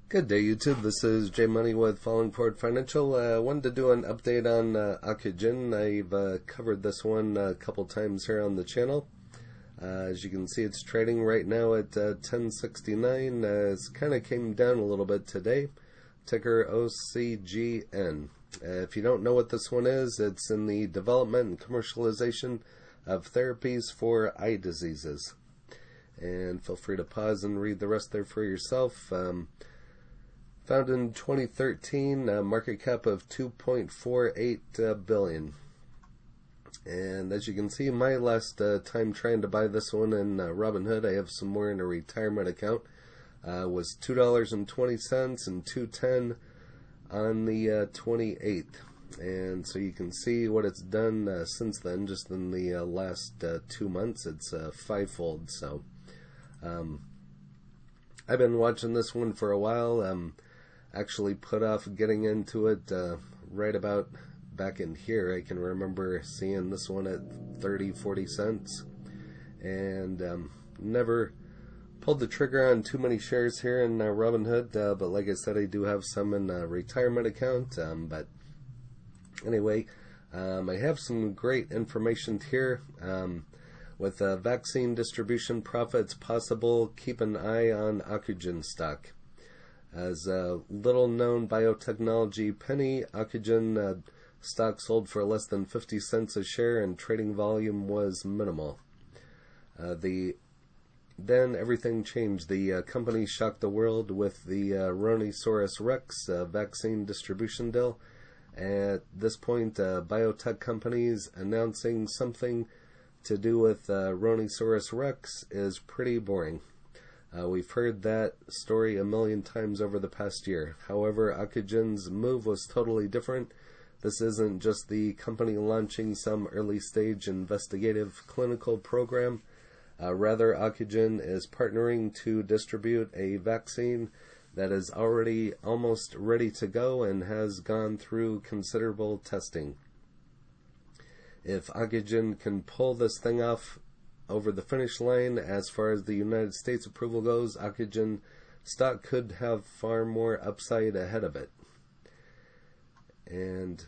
Good day, YouTube. This is Jay Money with Falling Forward Financial. I wanted to do an update on Ocugen. I've covered this one a couple times here on the channel. As you can see, it's trading right now at 10.69. It's kind of came down a little bit today. Ticker OCGN. If you don't know what this one is, it's in the development and commercialization of therapies for eye diseases. And feel free to pause and read the rest there for yourself. Founded in 2013, market cap of $2.48 billion. And as you can see, my last time trying to buy this one in Robinhood, I have some more in a retirement account, was $2.20 and $2.10 on the 28th. And so you can see what it's done since then, just in the last 2 months. It's fivefold. So I've been watching this one for a while. Actually put off getting into it right about back in here. I can remember seeing this one at 30-40 cents and never pulled the trigger on too many shares here in Robinhood, but like I said, I do have some in a retirement account. But anyway, I have some great information here. With vaccine distribution profits possible, keep an eye on Ocugen stock. As a little-known biotechnology penny, Ocugen stock sold for less than 50 cents a share and trading volume was minimal. Then everything changed. The company shocked the world with the Rhinoceros Rex vaccine distribution deal. At this point, biotech companies announcing something to do with Rhinoceros Rex is pretty boring. We've heard that story a million times over the past year. However, Ocugen's move was totally different. This isn't just the company launching some early-stage investigative clinical program. Rather, Ocugen is partnering to distribute a vaccine that is already almost ready to go and has gone through considerable testing. If Ocugen can pull this thing off over the finish line, as far as the United States approval goes, Ocugen stock could have far more upside ahead of it. And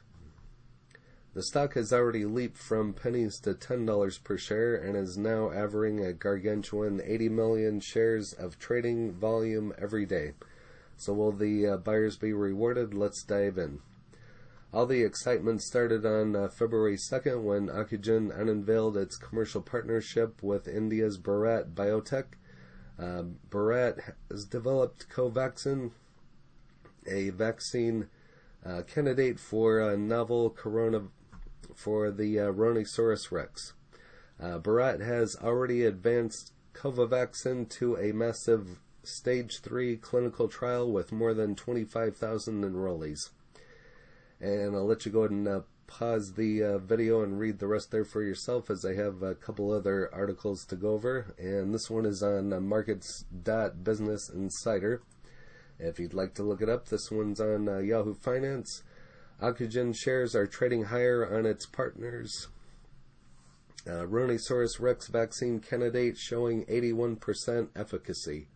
the stock has already leaped from pennies to $10 per share and is now averaging a gargantuan 80 million shares of trading volume every day. So will the buyers be rewarded? Let's dive in. All the excitement started on February 2nd when Ocugen unveiled its commercial partnership with India's Bharat Biotech. Bharat has developed Covaxin, a vaccine candidate for a novel corona for the Rhinoceros Rex. Bharat has already advanced Covaxin to a massive Stage 3 clinical trial with more than 25,000 enrollees. And I'll let you go ahead and pause the video and read the rest there for yourself, as I have a couple other articles to go over. And this one is on markets.business insider. If you'd like to look it up, this one's on Yahoo Finance. Ocugen shares are trading higher on its partners. Rhinoceros Rex vaccine candidate showing 81% efficacy.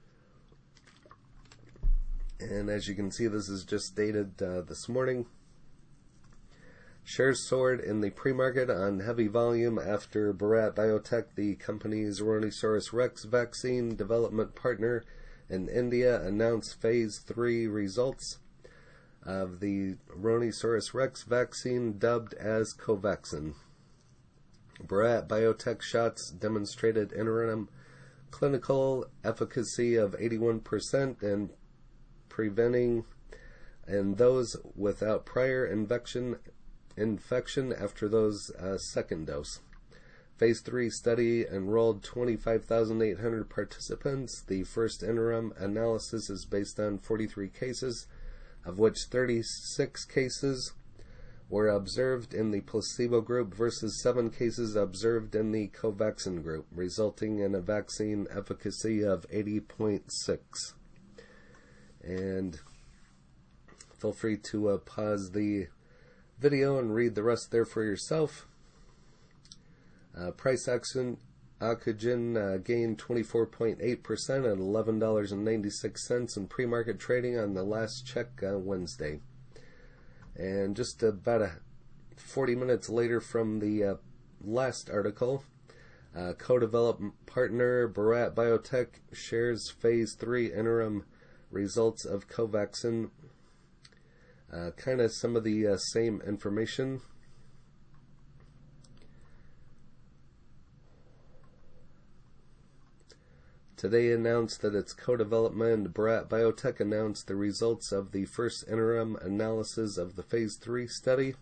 And as you can see, this is just dated this morning. Shares soared in the pre-market on heavy volume after Bharat Biotech, the company's Rhinoceros Rex vaccine development partner in India, announced Phase 3 results of the Rhinoceros Rex vaccine dubbed as Covaxin. Bharat Biotech shots demonstrated interim clinical efficacy of 81% and preventing and those without prior infection after those second dose. Phase 3 study enrolled 25,800 participants. The first interim analysis is based on 43 cases, of which 36 cases were observed in the placebo group versus 7 cases observed in the Covaxin group, resulting in a vaccine efficacy of 80.6. And feel free to pause the video and read the rest there for yourself. Price action Ocugen gained 24.8% at $11.96 in pre-market trading on the last check Wednesday. And just about 40 minutes later from the last article, co-development partner Bharat Biotech shares Phase 3 interim results of Covaxin. Kind of some of the same information. Today announced that its co-development, Bharat Biotech, announced the results of the first interim analysis of the Phase 3 study.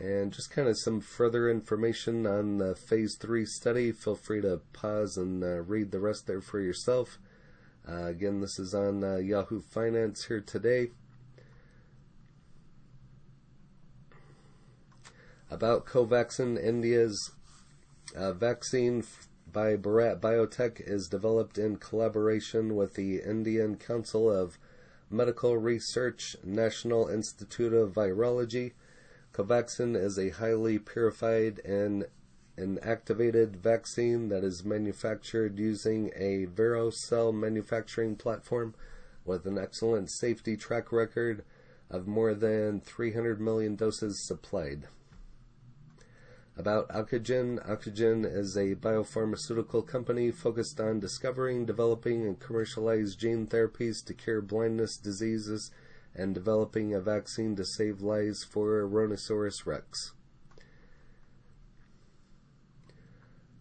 And just kind of some further information on the Phase 3 study. Feel free to pause and read the rest there for yourself. Again, this is on Yahoo Finance here today. About Covaxin, India's vaccine by Bharat Biotech is developed in collaboration with the Indian Council of Medical Research, National Institute of Virology. Covaxin is a highly purified and inactivated vaccine that is manufactured using a VeroCell manufacturing platform with an excellent safety track record of more than 300 million doses supplied. About Ocugen. Ocugen is a biopharmaceutical company focused on discovering, developing, and commercialize gene therapies to cure blindness diseases and developing a vaccine to save lives for Rhinoceros rex.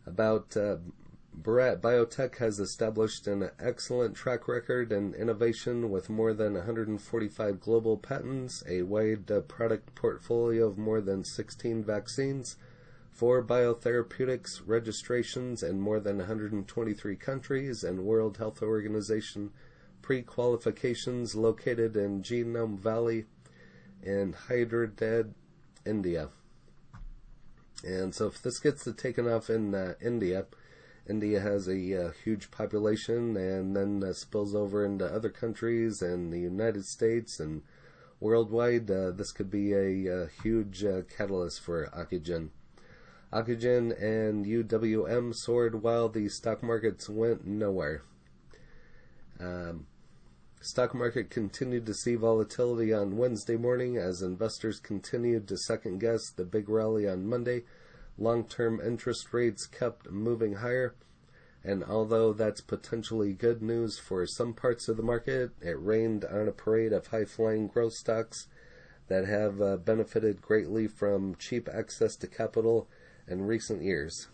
About Bharat Biotech has established an excellent track record in innovation with more than 145 global patents, a wide product portfolio of more than 16 vaccines, 4 biotherapeutics registrations in more than 123 countries, and World Health Organization pre-qualifications located in Genome Valley in Hyderabad, India. And so if this gets taken off in India has a huge population, and then spills over into other countries and the United States and worldwide, this could be a huge catalyst for Ocugen. Ocugen and UWM soared while the stock markets went nowhere. Stock market continued to see volatility on Wednesday morning as investors continued to second-guess the big rally on Monday. Long-term interest rates kept moving higher, and although that's potentially good news for some parts of the market, it rained on a parade of high-flying growth stocks that have benefited greatly from cheap access to capital in recent years.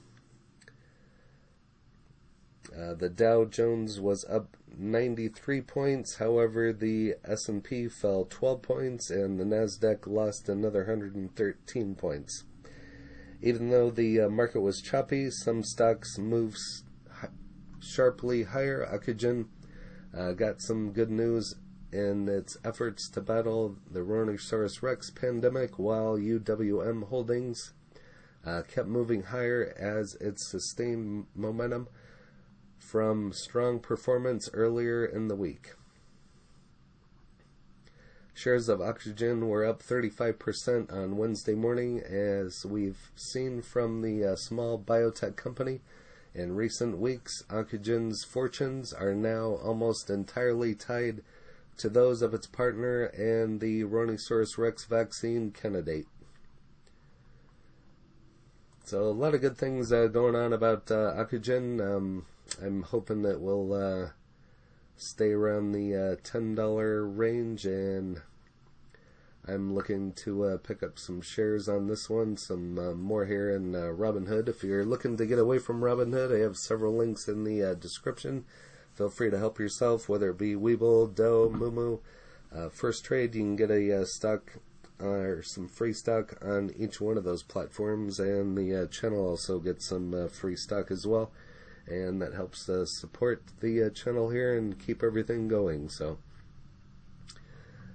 The Dow Jones was up 93 points, however the S&P fell 12 points and the Nasdaq lost another 113 points. Even though the market was choppy, some stocks moved sharply higher. Ocugen got some good news in its efforts to battle the Rhinoceros rex pandemic, while UWM Holdings kept moving higher as it sustained momentum from strong performance earlier in the week. Shares of Ocugen were up 35% on Wednesday morning, as we've seen from the small biotech company. In recent weeks, Ocugen's fortunes are now almost entirely tied to those of its partner and the Rhinoceros rex vaccine candidate. So a lot of good things going on about Ocugen. I'm hoping that we'll stay around the $10 range, and I'm looking to pick up some shares on this one, some more here in Robinhood. If you're looking to get away from Robinhood, I have several links in the description. Feel free to help yourself, whether it be Webull, Doe, Moomoo, Firstrade. You can get a stock or some free stock on each one of those platforms, and the channel also gets some free stock as well, and that helps support the channel here and keep everything going. So,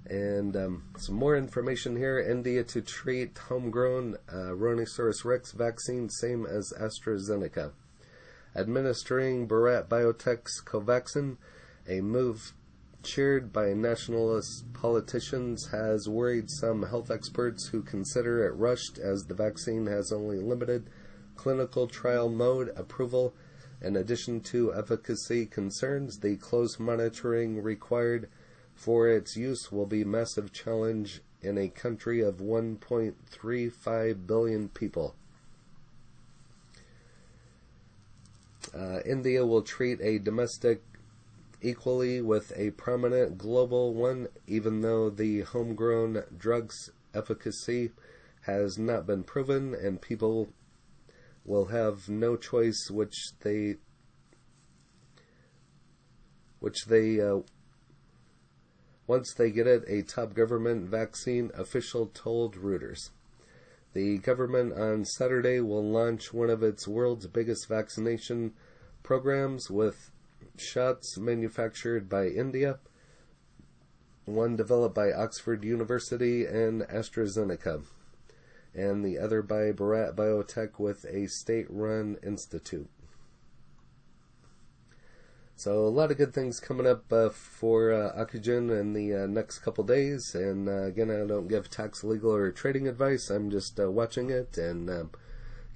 and some more information here. India to treat homegrown Rhinoceros rex vaccine, same as AstraZeneca. Administering Bharat Biotech's Covaxin, a move cheered by nationalist politicians, has worried some health experts who consider it rushed, as the vaccine has only limited clinical trial mode approval. In addition to efficacy concerns, the close monitoring required for its use will be a massive challenge in a country of 1.35 billion people. India will treat a domestic equally with a prominent global one, even though the homegrown drug's efficacy has not been proven, and people will have no choice once they get it, a top government vaccine official told Reuters. The government on Saturday will launch one of its world's biggest vaccination programs with shots manufactured by India, one developed by Oxford University and AstraZeneca, and the other by Bharat Biotech with a state-run institute. So a lot of good things coming up for Ocugen in the next couple days. And again, I don't give tax, legal, or trading advice. I'm just watching it and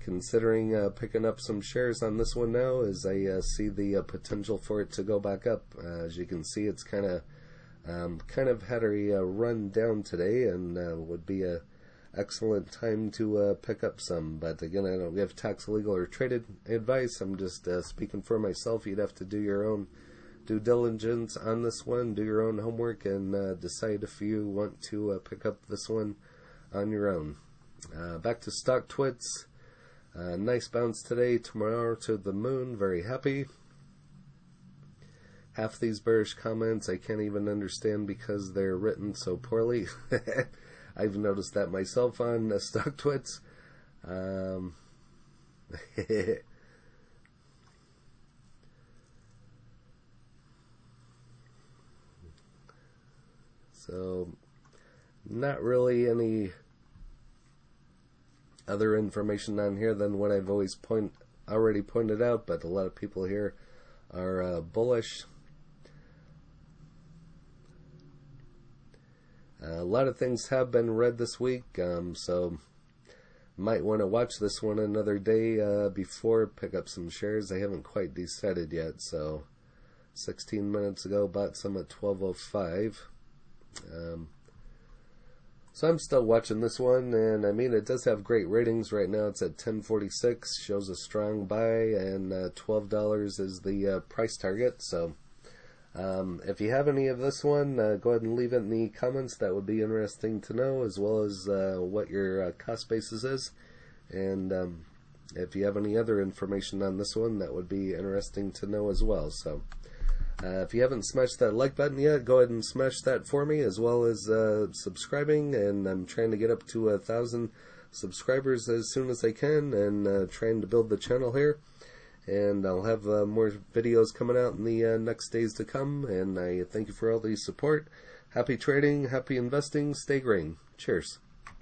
considering picking up some shares on this one now, as I see the potential for it to go back up. As you can see, it's kind of had a run down today, and would be a excellent time to pick up some. But again, I don't give tax, legal, or traded advice. I'm just speaking for myself. You'd have to do your own due diligence on this one, do your own homework, and decide if you want to pick up this one on your own. Back to stock twits. Nice bounce today. Tomorrow to the moon. Very happy. Half these bearish comments I can't even understand because they're written so poorly. I've noticed that myself on stock twits. So, not really any other information on here than what I've already pointed out, but a lot of people here are bullish. A lot of things have been read this week, so might want to watch this one another day before pick up some shares. I haven't quite decided yet, so 16 minutes ago bought some at 12.05. So I'm still watching this one, and I mean, it does have great ratings right now. It's at 10.46, shows a strong buy, and $12 is the price target. So if you have any of this one, go ahead and leave it in the comments. That would be interesting to know, as well as what your cost basis is. And if you have any other information on this one, that would be interesting to know as well. So if you haven't smashed that like button yet, go ahead and smash that for me, as well as subscribing. And I'm trying to get up to 1,000 subscribers as soon as I can, and trying to build the channel here. And I'll have more videos coming out in the next days to come. And I thank you for all the support. Happy trading, happy investing, stay green. Cheers.